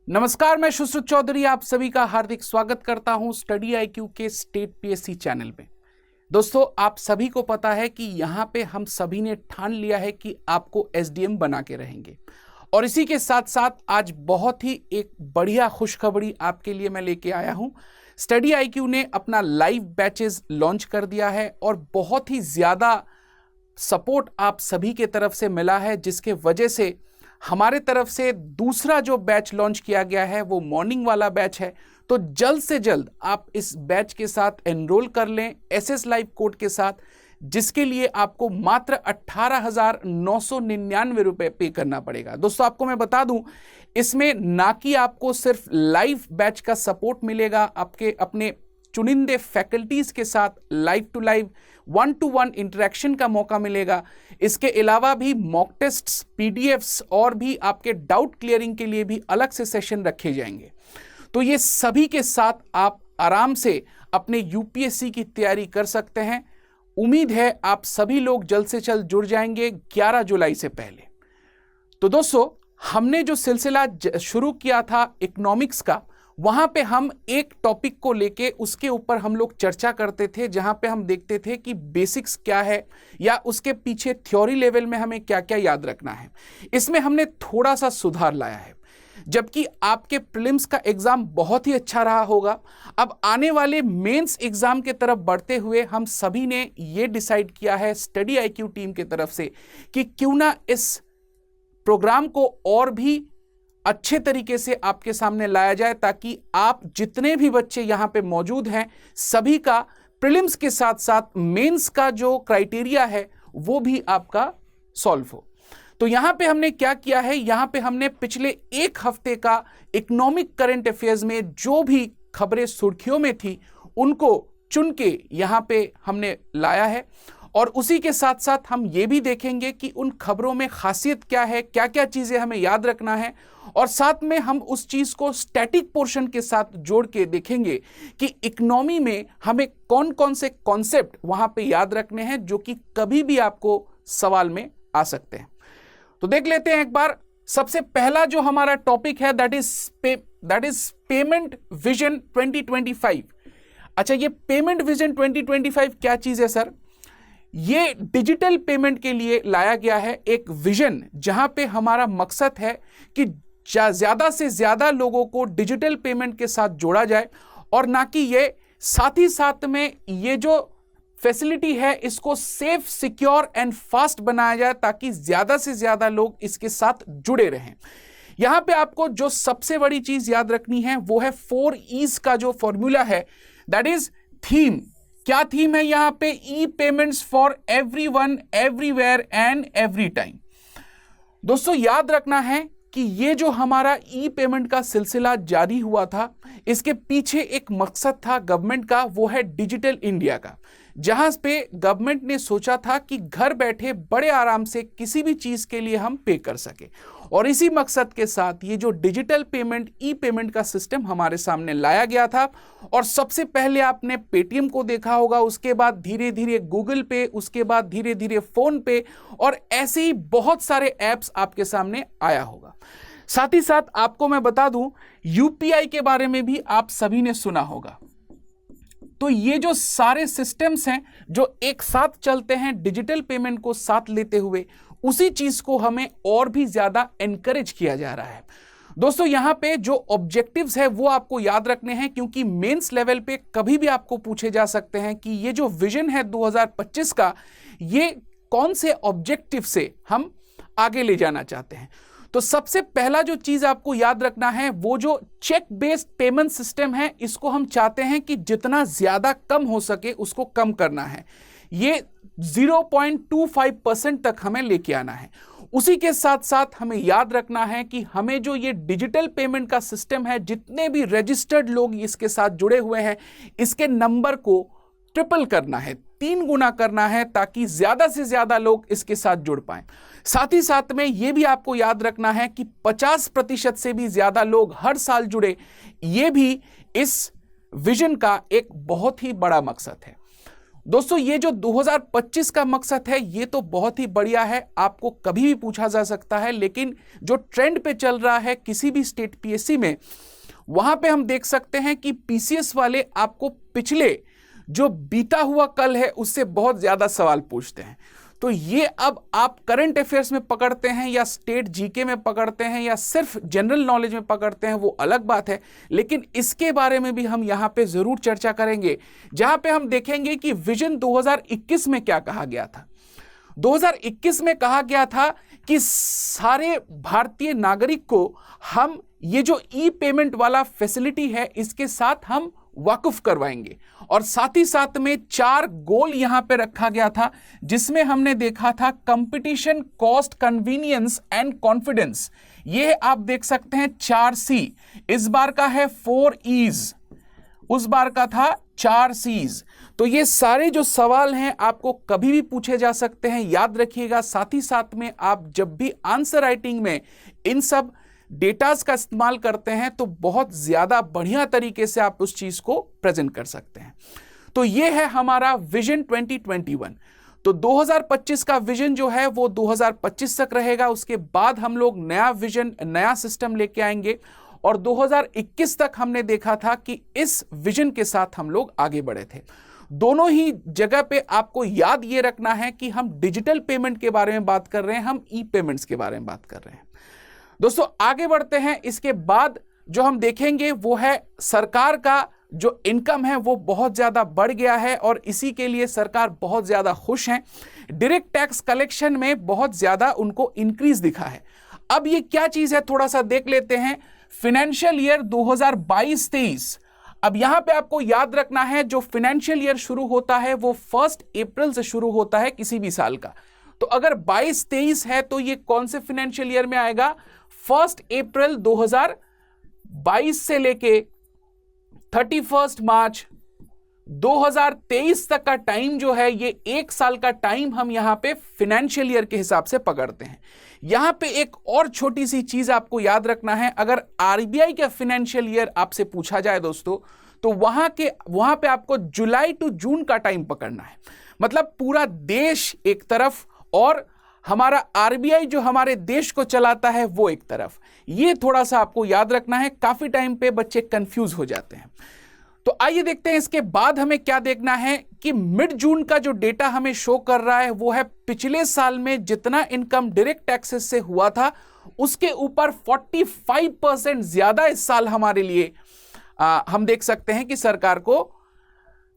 नमस्कार, मैं सुश्रुत चौधरी आप सभी का हार्दिक स्वागत करता हूं स्टडी आईक्यू के स्टेट पीएससी चैनल में। दोस्तों, आप सभी को पता है कि यहां पे हम सभी ने ठान लिया है कि आपको एसडीएम बना के रहेंगे। और इसी के साथ साथ आज बहुत ही एक बढ़िया खुशखबरी आपके लिए मैं लेके आया हूं। स्टडी आईक्यू ने अपना लाइव बैचेस लॉन्च कर दिया है और बहुत ही ज्यादा सपोर्ट आप सभी के तरफ से मिला है, जिसके वजह से हमारे तरफ से दूसरा जो बैच लॉन्च किया गया है वो मॉर्निंग वाला बैच है। तो जल्द से जल्द आप इस बैच के साथ एनरोल कर लें एसएस लाइव कोड के साथ, जिसके लिए आपको मात्र 18,999 रुपए पे करना पड़ेगा। दोस्तों, आपको मैं बता दूं, इसमें ना कि आपको सिर्फ लाइव बैच का सपोर्ट मिलेगा, आपके अपने चुनिंदे फैकल्टीज के साथ live to live 1-to-1 interaction का मौका मिलेगा। इसके अलावा भी मॉक टेस्ट्स, पीडीएफ्स और भी आपके डाउट क्लियरिंग के लिए भी अलग से सेशन रखे जाएंगे। तो ये सभी के साथ आप आराम से अपने यूपीएससी की तैयारी कर सकते हैं। उम्मीद है आप सभी लोग जल्द से जल्द जुड़ जाएंगे 11 जुलाई से पहले। तो दोस्तों, हमने जो सिलसिला शुरू किया था इकोनॉमिक्स का, वहां पे हम एक टॉपिक को लेके उसके ऊपर हम लोग चर्चा करते थे, जहां पे हम देखते थे कि बेसिक्स क्या है या उसके पीछे थ्योरी लेवल में हमें क्या क्या याद रखना है। इसमें हमने थोड़ा सा सुधार लाया है। जबकि आपके प्रीलिम्स का एग्जाम बहुत ही अच्छा रहा होगा, अब आने वाले मेंस एग्जाम के तरफ बढ़ते हुए हम सभी ने ये डिसाइड किया है स्टडी आईक्यू टीम की तरफ से कि क्यों ना इस प्रोग्राम को और भी अच्छे तरीके से आपके सामने लाया जाए, ताकि आप जितने भी बच्चे यहां पे मौजूद हैं सभी का प्रीलिम्स के साथ साथ मेंस का जो क्राइटेरिया है वो भी आपका सॉल्व हो। तो यहां पे हमने क्या किया है, यहां पे हमने पिछले एक हफ्ते का इकोनॉमिक करंट अफेयर्स में जो भी खबरें सुर्खियों में थी उनको चुन के यहां पे हमने लाया है। और उसी के साथ साथ हम ये भी देखेंगे कि उन खबरों में खासियत क्या है, क्या क्या चीजें हमें याद रखना है, और साथ में हम उस चीज को स्टैटिक पोर्शन के साथ जोड़ के देखेंगे कि इकोनॉमी में हमें कौन कौन से कॉन्सेप्ट वहां पे याद रखने हैं जो कि कभी भी आपको सवाल में आ सकते हैं। तो देख लेते हैं एक बार। सबसे पहला जो हमारा टॉपिक है दैट इज पेमेंट विजन 2025। अच्छा, ये पेमेंट विजन 2025 क्या चीज है सर? ये डिजिटल पेमेंट के लिए लाया गया है एक विजन, जहां पे हमारा मकसद है कि ज्यादा से ज्यादा लोगों को डिजिटल पेमेंट के साथ जोड़ा जाए, और ना कि ये साथ ही साथ में ये जो फैसिलिटी है इसको सेफ, सिक्योर एंड फास्ट बनाया जाए, ताकि ज्यादा से ज्यादा लोग इसके साथ जुड़े रहें। यहां पे आपको जो सबसे बड़ी चीज याद रखनी है वो है 4 E's का जो फॉर्मूला है, दैट इज थीम। क्या थीम है यहां पे? E payments for everyone, everywhere and every time. दोस्तों, याद रखना है कि ये जो हमारा ई पेमेंट का सिलसिला जारी हुआ था, इसके पीछे एक मकसद था गवर्नमेंट का, वो है डिजिटल इंडिया का, जहां पे गवर्नमेंट ने सोचा था कि घर बैठे बड़े आराम से किसी भी चीज के लिए हम पे कर सके। और इसी मकसद के साथ ये जो डिजिटल पेमेंट, ई पेमेंट का सिस्टम हमारे सामने लाया गया था। और सबसे पहले आपने पेटीएम को देखा होगा, उसके बाद धीरे धीरे गूगल पे, उसके बाद धीरे धीरे फोन पे, और ऐसे ही बहुत सारे ऐप्स आपके सामने आया होगा। साथ ही साथ आपको मैं बता दूं, यूपीआई के बारे में भी आप सभी ने सुना होगा। तो ये जो सारे सिस्टम्स हैं जो एक साथ चलते हैं डिजिटल पेमेंट को साथ लेते हुए, उसी चीज को हमें और भी ज्यादा एनकरेज किया जा रहा है। दोस्तों, यहां पे जो ऑब्जेक्टिव्स है वो आपको याद रखने हैं, क्योंकि मेंस लेवल पे कभी भी आपको पूछे जा सकते हैं कि ये जो विजन है 2025 का, ये कौन से ऑब्जेक्टिव से हम आगे ले जाना चाहते हैं। तो सबसे पहला जो चीज आपको याद रखना है, वो जो चेक बेस्ड पेमेंट सिस्टम है, इसको हम चाहते हैं कि जितना ज्यादा कम हो सके उसको कम करना है। ये 0.25% तक हमें लेके आना है। उसी के साथ साथ हमें याद रखना है कि हमें जो ये डिजिटल पेमेंट का सिस्टम है, जितने भी रजिस्टर्ड लोग इसके साथ जुड़े हुए हैं, इसके नंबर को ट्रिपल करना है, 3 गुना करना है, ताकि ज्यादा से ज्यादा लोग इसके साथ जुड़ पाएं। साथ ही साथ में यह भी आपको याद रखना है कि 50% से भी ज्यादा लोग हर साल जुड़े, यह भी इस विजन का एक बहुत ही बड़ा मकसद है। दोस्तों ये जो 2025 का मकसद है ये तो बहुत ही बढ़िया है, आपको कभी भी पूछा जा सकता है, लेकिन जो ट्रेंड पे चल रहा है किसी भी स्टेट पीएससी में, वहां पे हम देख सकते हैं कि पीसीएस वाले आपको पिछले जो बीता हुआ कल है उससे बहुत ज्यादा सवाल पूछते हैं। तो ये अब आप करंट अफेयर्स में पकड़ते हैं या स्टेट जीके में पकड़ते हैं या सिर्फ जनरल नॉलेज में पकड़ते हैं वो अलग बात है, लेकिन इसके बारे में भी हम यहां पे जरूर चर्चा करेंगे, जहां पे हम देखेंगे कि विजन 2021 में क्या कहा गया था। 2021 में कहा गया था कि सारे भारतीय नागरिक को हम ये जो ई पेमेंट वाला फैसिलिटी है इसके साथ हम वाकुफ करवाएंगे, और साथ ही साथ में 4 गोल यहां पे रखा गया था, जिसमें हमने देखा था competition, cost, convenience and confidence. ये आप देख सकते हैं 4C। इस बार का है 4E's, उस बार का था 4C's। तो ये सारे जो सवाल हैं आपको कभी भी पूछे जा सकते हैं, याद रखिएगा। साथ ही साथ में आप जब भी आंसर राइटिंग में इन सब डेटास का इस्तेमाल करते हैं तो बहुत ज्यादा बढ़िया तरीके से आप उस चीज को प्रेजेंट कर सकते हैं। तो ये है हमारा विजन 2021। तो 2025 का विजन जो है वो 2025 तक रहेगा, उसके बाद हम लोग नया विजन, नया सिस्टम लेके आएंगे, और 2021 तक हमने देखा था कि इस विजन के साथ हम लोग आगे बढ़े थे। दोनों ही जगह पे आपको याद ये रखना है कि हम डिजिटल पेमेंट के बारे में बात कर रहे हैं, हम ई पेमेंट्स के बारे में बात कर रहे हैं। दोस्तों आगे बढ़ते हैं। इसके बाद जो हम देखेंगे वो है सरकार का जो इनकम है वो बहुत ज्यादा बढ़ गया है, और इसी के लिए सरकार बहुत ज्यादा खुश है। डायरेक्ट टैक्स कलेक्शन में बहुत ज्यादा उनको इंक्रीज दिखा है। अब ये क्या चीज है थोड़ा सा देख लेते हैं। फाइनेंशियल ईयर 2022-23, अब यहां पे आपको याद रखना है जो फाइनेंशियल ईयर शुरू होता है वो 1 अप्रैल से शुरू होता है किसी भी साल का। तो अगर 22-23 है तो ये कौन से फाइनेंशियल ईयर में आएगा? 1 अप्रैल 2022 से लेके 31 मार्च 2023 तक का टाइम जो है, ये 1 साल का टाइम हम यहां पे फाइनेंशियल ईयर के हिसाब से पकड़ते हैं। यहां पे एक और छोटी सी चीज आपको याद रखना है, अगर आरबीआई का फाइनेंशियल ईयर आपसे पूछा जाए दोस्तों, तो वहां पे आपको जुलाई टू जून का टाइम पकड़ना है। मतलब पूरा देश एक तरफ और हमारा आरबीआई जो हमारे देश को चलाता है वो एक तरफ। ये थोड़ा सा आपको याद रखना है, काफी टाइम पे बच्चे कंफ्यूज हो जाते हैं। तो आइए देखते हैं इसके बाद हमें क्या देखना है कि मिड जून का जो डेटा हमें शो कर रहा है वो है पिछले साल में जितना इनकम डायरेक्ट टैक्सेस से हुआ था उसके ऊपर 45% ज्यादा इस साल हमारे लिए हम देख सकते हैं कि सरकार को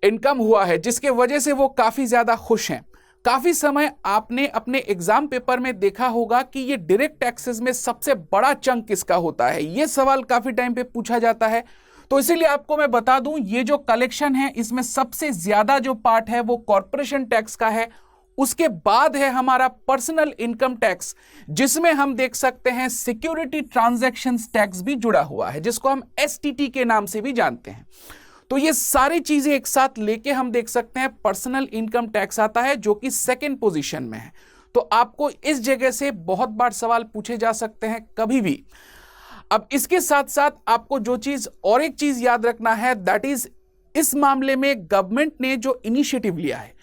इनकम हुआ है, जिसके वजह से वो काफी ज्यादा खुश हैं। काफी समय आपने अपने एग्जाम पेपर में देखा होगा कि ये डायरेक्ट टैक्सेस में सबसे बड़ा चंक किसका होता है, ये सवाल काफी टाइम पे पूछा जाता है। तो इसीलिए आपको मैं बता दूं, ये जो कलेक्शन है इसमें सबसे ज्यादा जो पार्ट है वो कॉर्पोरेशन टैक्स का है। उसके बाद है हमारा पर्सनल इनकम टैक्स, जिसमें हम देख सकते हैं सिक्योरिटी ट्रांजैक्शंस टैक्स भी जुड़ा हुआ है, जिसको हम एसटीटी के नाम से भी जानते हैं। तो ये सारी चीजें एक साथ लेके हम देख सकते हैं पर्सनल इनकम टैक्स आता है जो कि सेकंड पोजीशन में है। तो आपको इस जगह से बहुत बार सवाल पूछे जा सकते हैं कभी भी। अब इसके साथ साथ आपको जो चीज और एक चीज याद रखना है, दैट इज इस मामले में गवर्नमेंट ने जो इनिशिएटिव लिया है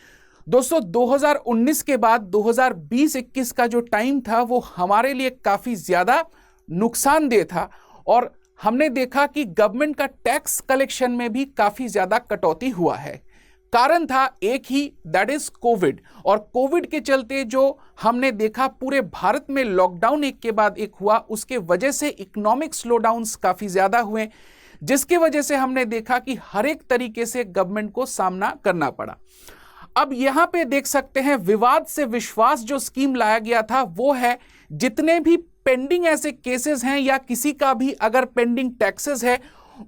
दोस्तों, 2019 के बाद 2020-21 का जो टाइम था वो हमारे लिए काफी ज्यादा नुकसानदेह था, और हमने देखा कि गवर्नमेंट का टैक्स कलेक्शन में भी काफी ज्यादा कटौती हुआ है। कारण था एक ही, दैट इज कोविड। और कोविड के चलते जो हमने देखा पूरे भारत में लॉकडाउन एक के बाद एक हुआ, उसके वजह से इकोनॉमिक स्लोडाउन्स काफी ज्यादा हुए, जिसकी वजह से हमने देखा कि हर एक तरीके से गवर्नमेंट को सामना करना पड़ा। अब यहां पे देख सकते हैं विवाद से विश्वास जो स्कीम लाया गया था वो है जितने भी पेंडिंग ऐसे केसेस हैं या किसी का भी अगर पेंडिंग टैक्सेस है,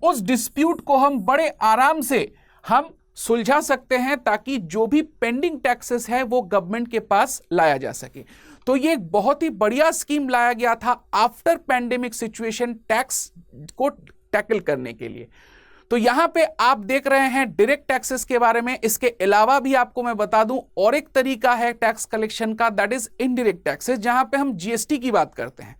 उस डिस्प्यूट को हम बड़े आराम से हम सुलझा सकते हैं, ताकि जो भी पेंडिंग टैक्सेस है वो गवर्नमेंट के पास लाया जा सके। तो ये एक बहुत ही बढ़िया स्कीम लाया गया था आफ्टर पैंडेमिक सिचुएशन टैक्स को टैकल करने के लिए। तो यहां पे आप देख रहे हैं डायरेक्ट टैक्सेस के बारे में। इसके अलावा भी आपको मैं बता दूं और एक तरीका है टैक्स कलेक्शन का, दैट इज इनडायरेक्ट टैक्सेस, जहां पे हम जीएसटी की बात करते हैं।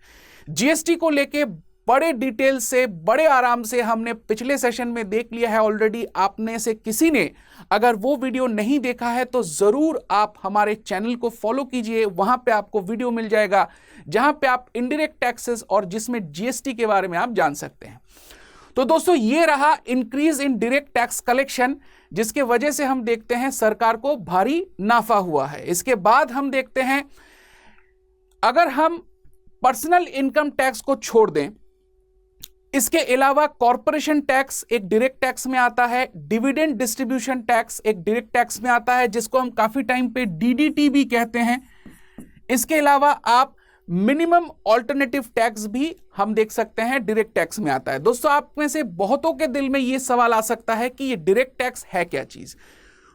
जीएसटी को लेके बड़े डिटेल से, बड़े आराम से हमने पिछले सेशन में देख लिया है ऑलरेडी। आपने से किसी ने अगर वो वीडियो नहीं देखा है तो जरूर आप हमारे चैनल को फॉलो कीजिए, वहां पे आपको वीडियो मिल जाएगा जहां पे आप इनडायरेक्ट टैक्सेस और जिसमें जीएसटी के बारे में आप जान सकते हैं। तो दोस्तों ये रहा increase in direct tax collection, जिसके वजह से हम देखते हैं सरकार को भारी नाफा हुआ है। इसके बाद हम देखते हैं अगर हम पर्सनल इनकम टैक्स को छोड़ दें, इसके अलावा कॉर्पोरेशन टैक्स एक डायरेक्ट टैक्स में आता है, डिविडेंड डिस्ट्रीब्यूशन टैक्स एक डायरेक्ट टैक्स में आता है जिसको हम काफी टाइम पे डीडीटी भी कहते हैं। इसके अलावा आप मिनिमम ऑल्टरनेटिव टैक्स भी हम देख सकते हैं डायरेक्ट टैक्स में आता है। दोस्तों आप में से बहुतों के दिल में यह सवाल आ सकता है कि ये डायरेक्ट टैक्स है क्या चीज।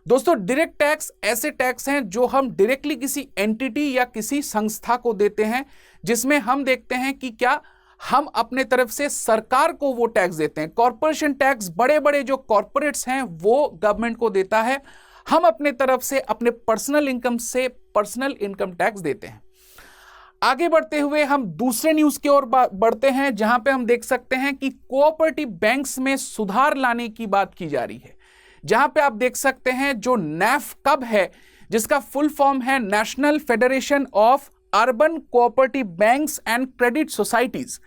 दोस्तों डायरेक्ट टैक्स ऐसे टैक्स हैं जो हम डायरेक्टली किसी एंटिटी या किसी संस्था को देते हैं, जिसमें हम देखते हैं कि क्या हम अपने तरफ से सरकार को वो टैक्स देते हैं। कॉर्पोरेशन टैक्स बड़े बड़े जो कॉर्पोरेट्स हैं वो गवर्नमेंट को देता है, हम अपने तरफ से अपने पर्सनल इनकम से पर्सनल इनकम टैक्स देते हैं। आगे बढ़ते हुए हम दूसरे न्यूज की ओर बढ़ते हैं जहां पे हम देख सकते हैं कि कोऑपरेटिव बैंक्स में सुधार लाने की बात की जा रही है, जहां पे आप देख सकते हैं जो नैफ कब है, जिसका फुल फॉर्म है national federation of urban cooperative banks and credit societies.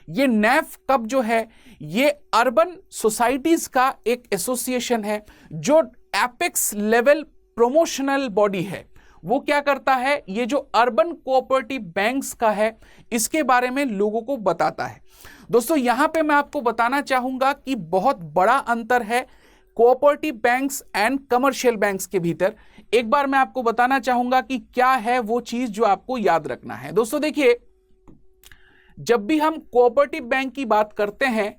ये नैफ कब जो है ये अर्बन सोसाइटीज का एक एसोसिएशन है जो एपेक्स लेवल प्रोमोशनल बॉडी है। वो क्या करता है, ये जो अर्बन कोऑपरेटिव बैंक्स का है इसके बारे में लोगों को बताता है। दोस्तों यहां पे मैं आपको बताना चाहूंगा कि बहुत बड़ा अंतर है cooperative banks and commercial banks के भीतर। एक बार मैं आपको बताना चाहूंगा कि क्या है वो चीज जो आपको याद रखना है। दोस्तों देखिए, जब भी हम कोऑपरेटिव बैंक की बात करते हैं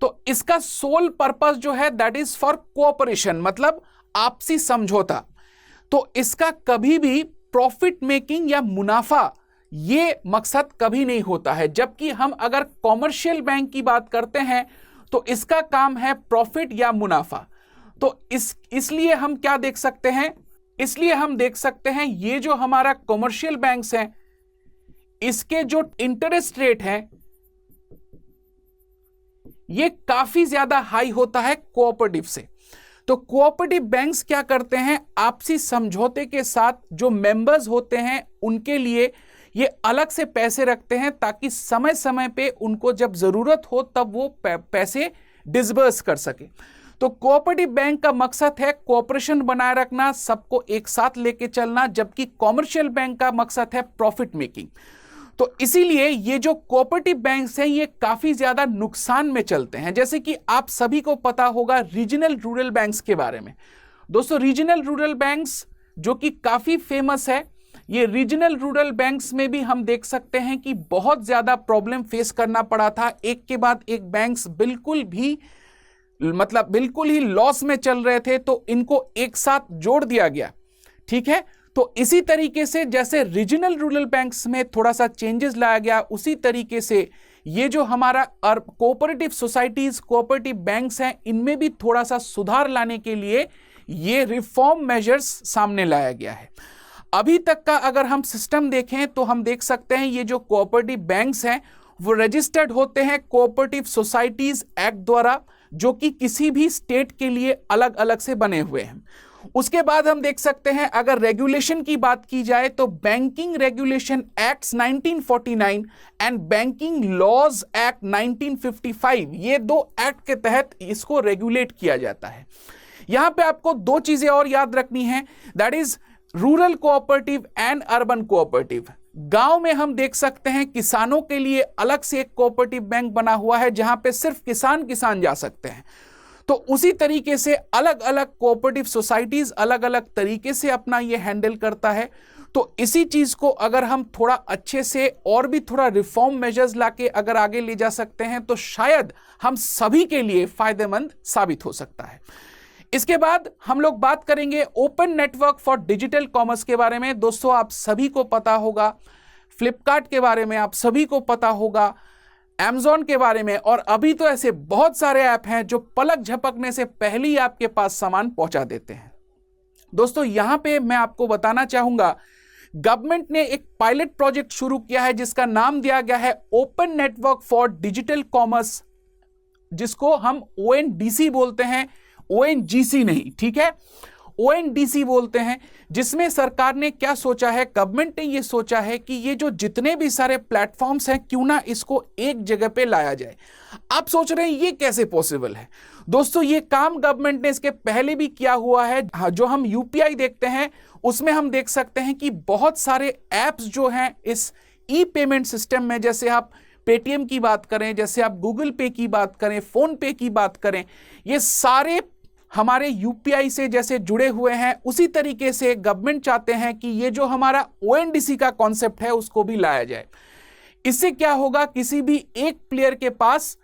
तो इसका सोल पर्पस जो है दैट इज फॉर कोऑपरेशन, मतलब आपसी समझौता। तो इसका कभी भी प्रॉफिट मेकिंग या मुनाफा ये मकसद कभी नहीं होता है। जबकि हम अगर कॉमर्शियल बैंक की बात करते हैं तो इसका काम है प्रॉफिट या मुनाफा। तो इसलिए हम क्या देख सकते हैं, इसलिए हम देख सकते हैं ये जो हमारा कॉमर्शियल बैंक्स हैं इसके जो इंटरेस्ट रेट है ये काफी ज्यादा हाई होता है कोऑपरेटिव से। तो कोऑपरेटिव बैंक्स क्या करते हैं, आपसी समझौते के साथ जो मेंबर्स होते हैं उनके लिए ये अलग से पैसे रखते हैं ताकि समय समय पे उनको जब जरूरत हो तब वो पैसे डिसबर्स कर सके। तो कोऑपरेटिव बैंक का मकसद है कोऑपरेशन बनाए रखना, सबको एक साथ लेके चलना, जबकि कॉमर्शियल बैंक का मकसद है प्रॉफिट मेकिंग। तो इसीलिए ये जो कोऑपरेटिव बैंक्स हैं ये काफी ज्यादा नुकसान में चलते हैं। जैसे कि आप सभी को पता होगा रीजनल रूरल बैंक्स के बारे में। दोस्तों रीजनल रूरल बैंक्स जो कि काफी फेमस है, ये रीजनल रूरल बैंक्स में भी हम देख सकते हैं कि बहुत ज्यादा प्रॉब्लम फेस करना पड़ा था। एक के बाद एक बैंक्स बिल्कुल ही लॉस में चल रहे थे, तो इनको एक साथ जोड़ दिया गया। ठीक है, तो इसी तरीके से जैसे रीजनल रूरल बैंक्स में थोड़ा सा चेंजेस लाया गया, उसी तरीके से ये जो हमारा कोऑपरेटिव सोसाइटीज, कोऑपरेटिव बैंक्स हैं, इनमें भी थोड़ा सा सुधार लाने के लिए ये रिफॉर्म मेजर्स सामने लाया गया है। अभी तक का अगर हम सिस्टम देखें तो हम देख सकते हैं ये जो कोऑपरेटिव बैंक्स हैं वो रजिस्टर्ड होते हैं कोऑपरेटिव सोसाइटीज एक्ट द्वारा, जो कि किसी भी स्टेट के लिए अलग अलग से बने हुए हैं। उसके बाद हम देख सकते हैं अगर रेगुलेशन की बात की जाए तो banking regulation acts 1949 and banking laws act 1955, ये दो एक्ट के तहत इसको रेगुलेट किया जाता है। यहां पे आपको दो चीजें और याद रखनी है, that is rural cooperative and urban cooperative. गांव में हम देख सकते हैं किसानों के लिए अलग से एक कोऑपरेटिव बैंक बना हुआ है जहां पे सिर्फ किसान जा सकते हैं। तो उसी तरीके से अलग अलग कोऑपरेटिव सोसाइटीज अलग अलग तरीके से अपना ये हैंडल करता है। तो इसी चीज को अगर हम थोड़ा अच्छे से और भी थोड़ा रिफॉर्म मेजर्स लाके अगर आगे ले जा सकते हैं तो शायद हम सभी के लिए फायदेमंद साबित हो सकता है। इसके बाद हम लोग बात करेंगे open network for digital commerce के बारे में। दोस्तों आप सभी को पता होगा फ्लिपकार्ट के बारे में, आप सभी को पता होगा Amazon के बारे में, और अभी तो ऐसे बहुत सारे ऐप हैं जो पलक झपकने से पहले ही आपके पास सामान पहुंचा देते हैं। दोस्तों यहां पे मैं आपको बताना चाहूंगा गवर्नमेंट ने एक पायलट प्रोजेक्ट शुरू किया है जिसका नाम दिया गया है open network for digital commerce, जिसको हम ONDC बोलते हैं, ONGC नहीं, ठीक है, ONDC बोलते हैं। जिसमें सरकार ने क्या सोचा है, गवर्नमेंट ने ये सोचा है कि ये जो जितने भी सारे प्लेटफॉर्म्स हैं क्यों ना इसको एक जगह पे लाया जाए। आप सोच रहे हैं ये कैसे पॉसिबल है? दोस्तों ये काम गवर्नमेंट ने इसके पहले भी किया हुआ है। जो हम UPI देखते हैं उसमें हम देख सकते हैं कि बहुत सारे एप्स जो हैं इस ई-पेमेंट सिस्टम में, जैसे आप पेटीएम की बात करें, जैसे आप गूगल पे की बात करें, फोन पे की बात करें, ये सारे हमारे UPI से जैसे जुड़े हुए हैं। उसी तरीके से गवर्नमेंट चाहते हैं कि ये जो हमारा ONDC का कॉन्सेप्ट है उसको भी लाया जाए। इससे क्या होगा, किसी भी एक प्लेयर के पास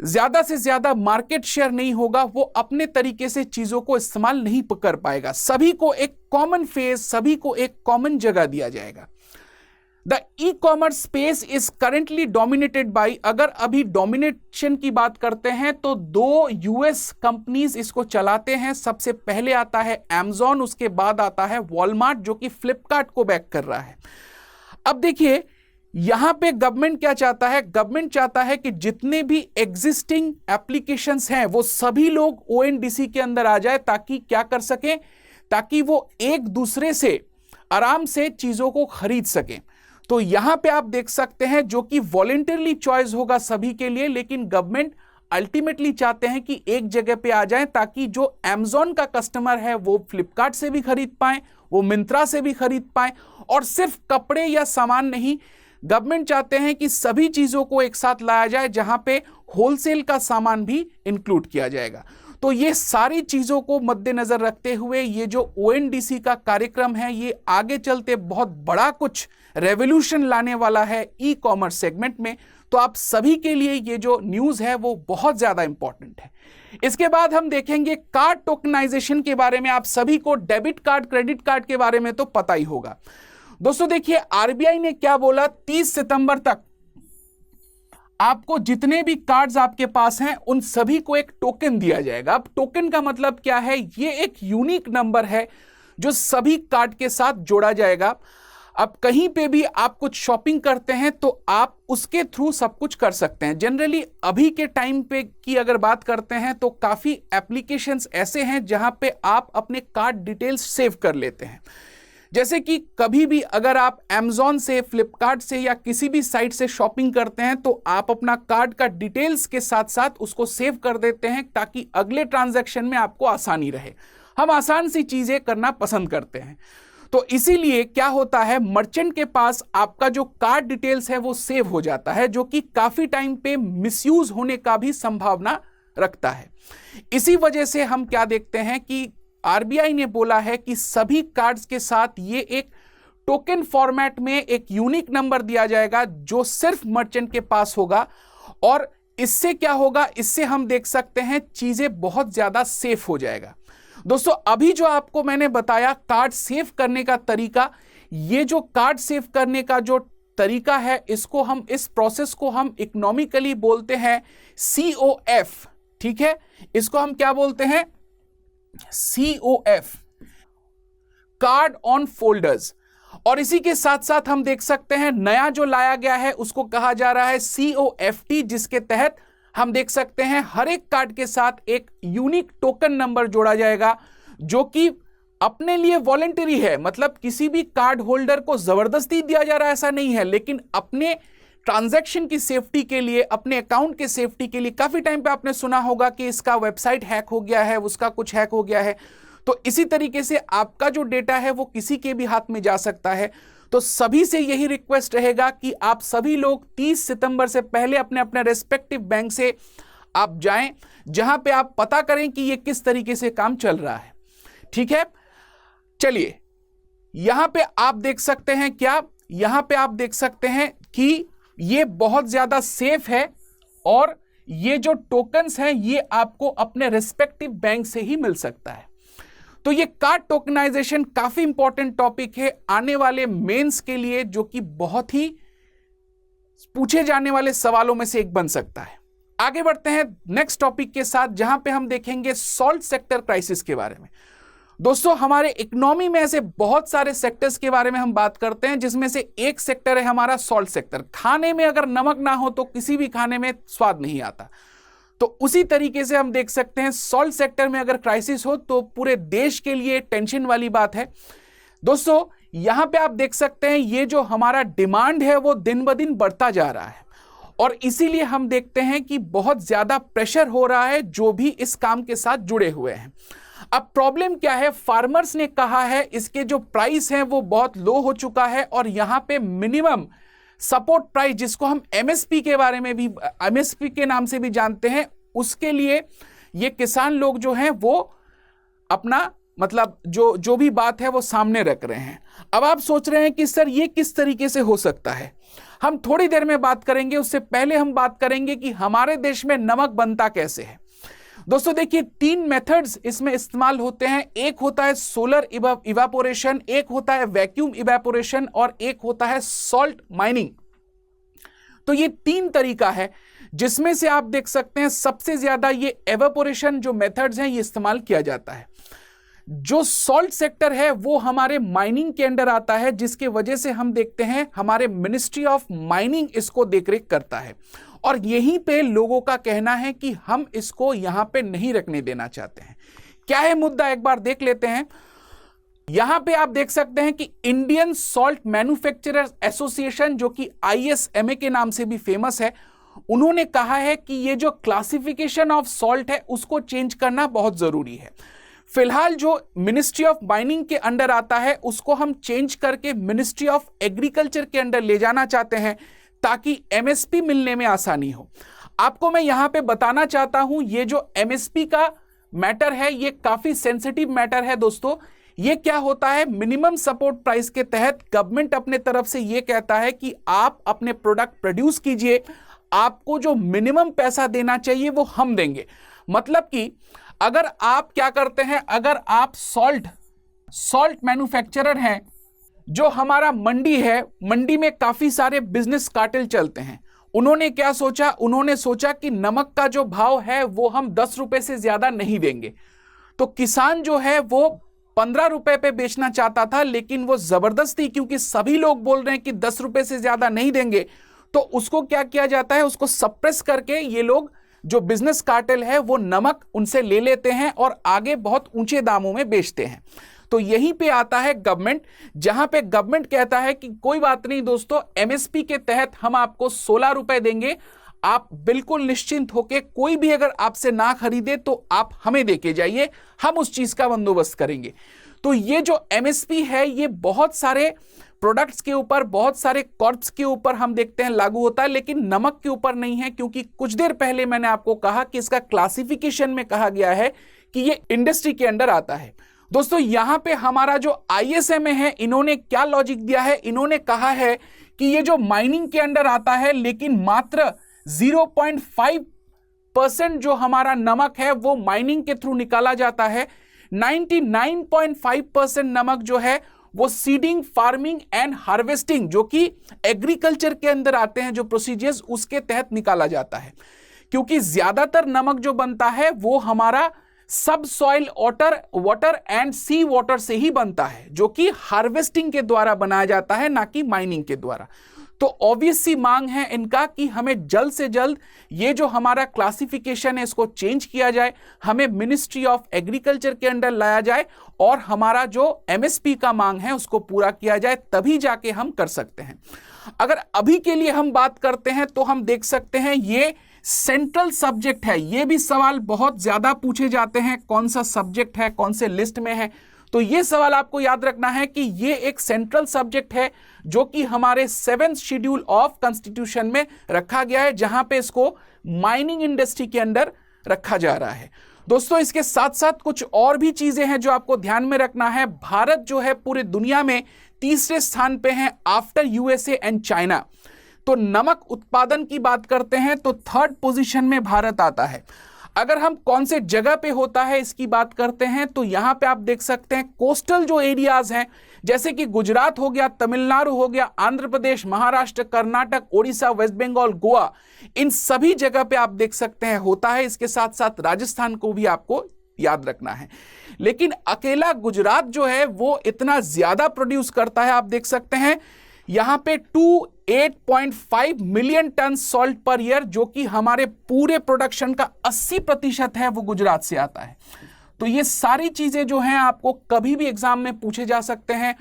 ज्यादा से ज्यादा मार्केट शेयर नहीं होगा, वो अपने तरीके से चीजों को इस्तेमाल नहीं कर पाएगा। सभी को एक कॉमन फेस, सभी को एक कॉमन जगह दिया जाएगा। The e-commerce space is currently dominated by, अगर अभी डोमिनेशन की बात करते हैं तो 2 US कंपनीज इसको चलाते हैं। सबसे पहले आता है Amazon, उसके बाद आता है वॉलमार्ट जो कि फ्लिपकार्ट को बैक कर रहा है। अब देखिए यहां पे गवर्नमेंट क्या चाहता है, गवर्नमेंट चाहता है कि जितने भी एग्जिस्टिंग एप्लीकेशंस हैं वो सभी लोग ONDC के अंदर आ जाए, ताकि क्या कर सकें, ताकि वो एक दूसरे से आराम से चीजों को खरीद सकें। तो यहां पे आप देख सकते हैं जो कि वॉलेंटरली चॉइस होगा सभी के लिए, लेकिन गवर्नमेंट अल्टीमेटली चाहते हैं कि एक जगह पे आ जाएं, ताकि जो Amazon का कस्टमर है वो फ्लिपकार्ट से भी खरीद पाए, वो मिंत्रा से भी खरीद पाए। और सिर्फ कपड़े या सामान नहीं, गवर्नमेंट चाहते हैं कि सभी चीजों को एक साथ लाया जाए, जहां पे होलसेल का सामान भी इंक्लूड किया जाएगा। तो ये सारी चीजों को मद्देनजर रखते हुए ये जो ONDC का कार्यक्रम है ये आगे चलते बहुत बड़ा कुछ रेवोल्यूशन लाने वाला है ई-कॉमर्स सेगमेंट में। तो आप सभी के लिए ये जो न्यूज है वो बहुत ज्यादा इंपॉर्टेंट है। इसके बाद हम देखेंगे कार्ड टोकनाइजेशन के बारे में। आप सभी को डेबिट कार्ड, क्रेडिट कार्ड के बारे में तो पता ही होगा। दोस्तों देखिए RBI ने क्या बोला, 30 सितंबर तक आपको जितने भी कार्ड्स आपके पास हैं उन सभी को एक टोकन दिया जाएगा। अब टोकन का मतलब क्या है, ये एक यूनिक नंबर है जो सभी कार्ड के साथ जोड़ा जाएगा। अब कहीं पे भी आप कुछ शॉपिंग करते हैं तो आप उसके थ्रू सब कुछ कर सकते हैं। जनरली अभी के टाइम पे की अगर बात करते हैं तो काफी एप्लीकेशंस ऐसे हैं जहां पे आप अपने कार्ड डिटेल्स सेव कर लेते हैं। जैसे कि कभी भी अगर आप Amazon से, फ्लिपकार्ट से या किसी भी साइट से शॉपिंग करते हैं तो आप अपना कार्ड का डिटेल्स के साथ साथ उसको सेव कर देते हैं, ताकि अगले ट्रांजैक्शन में आपको आसानी रहे। हम आसान सी चीजें करना पसंद करते हैं, तो इसीलिए क्या होता है, मर्चेंट के पास आपका जो कार्ड डिटेल्स है वो सेव हो जाता है, जो कि काफी टाइम पे मिसयूज होने का भी संभावना रखता है। इसी वजह से हम क्या देखते हैं कि RBI ने बोला है कि सभी कार्ड्स के साथ ये एक टोकन फॉर्मेट में एक यूनिक नंबर दिया जाएगा जो सिर्फ मर्चेंट के पास होगा। और इससे क्या होगा, इससे हम देख सकते हैं चीजें बहुत ज्यादा सेफ हो जाएगा। दोस्तों अभी जो आपको मैंने बताया कार्ड सेव करने का तरीका, ये जो कार्ड सेव करने का जो तरीका है इसको हम, इस प्रोसेस को हम इकोनॉमिकली बोलते हैं COF, ठीक है, इसको हम क्या बोलते हैं, COF, कार्ड ऑन फोल्डर्स। और इसी के साथ साथ हम देख सकते हैं नया जो लाया गया है उसको कहा जा रहा है COFT, जिसके तहत हम देख सकते हैं हर एक कार्ड के साथ एक यूनिक टोकन नंबर जोड़ा जाएगा, जो कि अपने लिए वॉलेंटरी है। मतलब किसी भी कार्ड होल्डर को जबरदस्ती दिया जा रहा है ऐसा नहीं है, लेकिन अपने ट्रांजैक्शन की सेफ्टी के लिए, अपने अकाउंट के सेफ्टी के लिए। काफी टाइम पे आपने सुना होगा कि इसका वेबसाइट हैक हो गया है, उसका कुछ हैक हो गया है, तो इसी तरीके से आपका जो डेटा है वो किसी के भी हाथ में जा सकता है। तो सभी से यही रिक्वेस्ट रहेगा कि आप सभी लोग 30 सितंबर से पहले अपने अपने रेस्पेक्टिव बैंक से आप जाएं, जहां पे आप पता करें कि ये किस तरीके से काम चल रहा है। ठीक है, चलिए यहां पे आप देख सकते हैं, क्या यहां पे आप देख सकते हैं कि ये बहुत ज्यादा सेफ है और ये जो टोकन्स हैं ये आपको अपने रिस्पेक्टिव बैंक से ही मिल सकता है। तो ये कार्ड टोकनाइजेशन काफी इंपॉर्टेंट टॉपिक है आने वाले मेंस के लिए, जो कि बहुत ही पूछे जाने वाले सवालों में से एक बन सकता है। आगे बढ़ते हैं नेक्स्ट टॉपिक के साथ, जहां पे हम देखेंगे सॉल्ट सेक्टर क्राइसिस के बारे में। दोस्तों हमारे इकोनॉमी में ऐसे बहुत सारे सेक्टर्स के बारे में हम बात करते हैं, जिसमें से एक सेक्टर है हमारा सॉल्ट सेक्टर। खाने में अगर नमक ना हो तो किसी भी खाने में स्वाद नहीं आता। तो उसी तरीके से हम देख सकते हैं सॉल्ट सेक्टर में अगर क्राइसिस हो तो पूरे देश के लिए टेंशन वाली बात है। दोस्तों यहां पे आप देख सकते हैं ये जो हमारा डिमांड है वो दिन ब दिन बढ़ता जा रहा है, और इसीलिए हम देखते हैं कि बहुत ज्यादा प्रेशर हो रहा है जो भी इस काम के साथ जुड़े हुए हैं। अब प्रॉब्लम क्या है, फार्मर्स ने कहा है इसके जो प्राइस हैं वो बहुत लो हो चुका है, और यहां पे मिनिमम सपोर्ट प्राइस जिसको हम एमएसपी के बारे में भी एमएसपी के नाम से भी जानते हैं, उसके लिए ये किसान लोग जो हैं वो अपना मतलब जो भी बात है वो सामने रख रहे हैं। अब आप सोच रहे हैं कि सर ये किस तरीके से हो सकता है, हम थोड़ी देर में बात करेंगे। उससे पहले हम बात करेंगे कि हमारे देश में नमक बनता कैसे है। दोस्तों देखिए 3 मेथड्स इसमें इस्तेमाल होते हैं। एक होता है सोलर इवापोरेशन, एक होता है वैक्यूम इवापोरेशन, और एक होता है सॉल्ट माइनिंग। तो ये 3 तरीका है जिसमें से आप देख सकते हैं सबसे ज्यादा ये एवापोरेशन जो मेथड्स हैं ये इस्तेमाल किया जाता है। जो सॉल्ट सेक्टर है वो हमारे माइनिंग के अंडर आता है, जिसके वजह से हम देखते हैं हमारे मिनिस्ट्री ऑफ माइनिंग इसको देखरेख करता है, और यहीं पे लोगों का कहना है कि हम इसको यहां पे नहीं रखने देना चाहते हैं। क्या है मुद्दा, एक बार देख लेते हैं। यहां पे आप देख सकते हैं कि इंडियन सॉल्ट मैन्युफैक्चरर्स एसोसिएशन, जो कि ISMA के नाम से भी फेमस है, उन्होंने कहा है कि ये जो क्लासिफिकेशन ऑफ सॉल्ट है उसको चेंज करना बहुत जरूरी है। फिलहाल जो मिनिस्ट्री ऑफ माइनिंग के अंडर आता है उसको हम चेंज करके मिनिस्ट्री ऑफ एग्रीकल्चर के अंडर ले जाना चाहते हैं, ताकि एमएसपी मिलने में आसानी हो। आपको मैं यहां पे बताना चाहता हूं ये जो एमएसपी का मैटर है ये काफी सेंसिटिव मैटर है। दोस्तों ये क्या होता है, मिनिमम सपोर्ट प्राइस के तहत गवर्नमेंट अपने तरफ से ये कहता है कि आप अपने प्रोडक्ट प्रोड्यूस कीजिए, आपको जो मिनिमम पैसा देना चाहिए वो हम देंगे। मतलब कि अगर आप क्या करते हैं, अगर आप सॉल्ट मैन्युफैक्चरर हैं, जो हमारा मंडी है, मंडी में काफी सारे बिजनेस कार्टेल चलते हैं। उन्होंने क्या सोचा, उन्होंने सोचा कि नमक का जो भाव है वो हम 10 रुपए से ज्यादा नहीं देंगे। तो किसान जो है वो 15 रुपए पे बेचना चाहता था, लेकिन वो जबरदस्ती, क्योंकि सभी लोग बोल रहे हैं कि 10 रुपए से ज्यादा नहीं देंगे, तो उसको क्या किया जाता है, उसको सप्रेस करके ये लोग जो बिजनेस कार्टेल है वो नमक उनसे ले लेते हैं और आगे बहुत ऊंचे दामों में बेचते हैं। तो यहीं पे आता है गवर्नमेंट, जहां पे गवर्नमेंट कहता है कि कोई बात नहीं दोस्तों, एमएसपी के तहत हम आपको 16 रुपए देंगे, आप बिल्कुल निश्चिंत होके कोई भी अगर आपसे ना खरीदे तो आप हमें देके जाइए, हम उस चीज का बंदोबस्त करेंगे। तो ये जो एमएसपी है ये बहुत सारे प्रोडक्ट्स के ऊपर, बहुत सारे कॉर्प्स के ऊपर हम देखते हैं लागू होता है, लेकिन नमक के ऊपर नहीं है, क्योंकि कुछ देर पहले मैंने आपको कहा कि इसका क्लासिफिकेशन में कहा गया है कि ये इंडस्ट्री के अंडर आता है। दोस्तों यहां पे हमारा जो ISMA है, इन्होंने क्या लॉजिक दिया है, इन्होंने कहा है कि ये जो माइनिंग के अंडर आता है, लेकिन मात्र 0.5% जो हमारा नमक है वो माइनिंग के थ्रू निकाला जाता है। 99.5% नमक जो है वो सीडिंग, फार्मिंग एंड हार्वेस्टिंग, जो कि एग्रीकल्चर के अंदर आते हैं जो प्रोसीजर्स, उसके तहत निकाला जाता है। क्योंकि ज्यादातर नमक जो बनता है वो हमारा सब soil water and sea water से ही बनता है, जो कि हार्वेस्टिंग के द्वारा बनाया जाता है, ना कि माइनिंग के द्वारा। तो ऑब्वियस सी मांग है इनका कि हमें जल्द से जल्द ये जो हमारा क्लासिफिकेशन है इसको चेंज किया जाए, हमें मिनिस्ट्री ऑफ एग्रीकल्चर के अंडर लाया जाए और हमारा जो एमएसपी का मांग है उसको पूरा किया जाए, तभी जाके हम कर सकते हैं। अगर अभी के लिए हम बात करते हैं तो हम देख सकते हैं ये सेंट्रल सब्जेक्ट है। ये भी सवाल बहुत ज्यादा पूछे जाते हैं, कौन सा सब्जेक्ट है, कौन से लिस्ट में है। तो ये सवाल आपको याद रखना है कि ये एक सेंट्रल सब्जेक्ट है जो कि हमारे 7th शेड्यूल ऑफ कॉन्स्टिट्यूशन में रखा गया है, जहां पे इसको माइनिंग इंडस्ट्री के अंदर रखा जा रहा है। दोस्तों इसके साथ साथ कुछ और भी चीजें हैं जो आपको ध्यान में रखना है। भारत जो है पूरे दुनिया में 3रे स्थान पे है आफ्टर USA एंड चाइना। तो नमक उत्पादन की बात करते हैं तो 3rd पोजीशन में भारत आता है। अगर हम कौन से जगह पे होता है इसकी बात करते हैं तो यहां पे आप देख सकते हैं कोस्टल जो एरियाज हैं, जैसे कि गुजरात हो गया, तमिलनाडु हो गया, आंध्र प्रदेश, महाराष्ट्र, कर्नाटक, ओडिशा, वेस्ट बंगाल, गोवा, इन सभी जगह पे आप देख सकते हैं होता है। इसके साथ साथ राजस्थान को भी आपको याद रखना है। लेकिन अकेला गुजरात जो है वो इतना ज्यादा प्रोड्यूस करता है, आप देख सकते हैं यहां पे 8.5 million ton salt per year, जो कि हमारे पूरे प्रोडक्शन का 80% है वो गुजरात से आता है। तो ये सारी चीजें जो हैं आपको कभी भी एग्जाम में पूछे जा सकते हैं।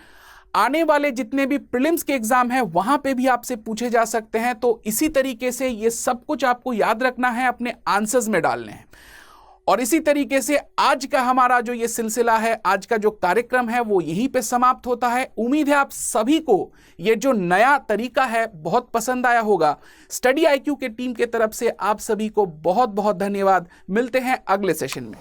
आने वाले जितने भी प्रीलिम्स के एग्जाम हैं वहां पे भी आपसे पूछे जा सकते हैं। तो इसी तरीके से ये सब कुछ आपको याद रखना है, अपने आंसर्स में डालने हैं। और इसी तरीके से आज का हमारा जो ये सिलसिला है, आज का जो कार्यक्रम है वो यहीं पे समाप्त होता है। उम्मीद है आप सभी को ये जो नया तरीका है बहुत पसंद आया होगा। स्टडी IQ के टीम के तरफ से आप सभी को बहुत बहुत धन्यवाद। मिलते हैं अगले सेशन में।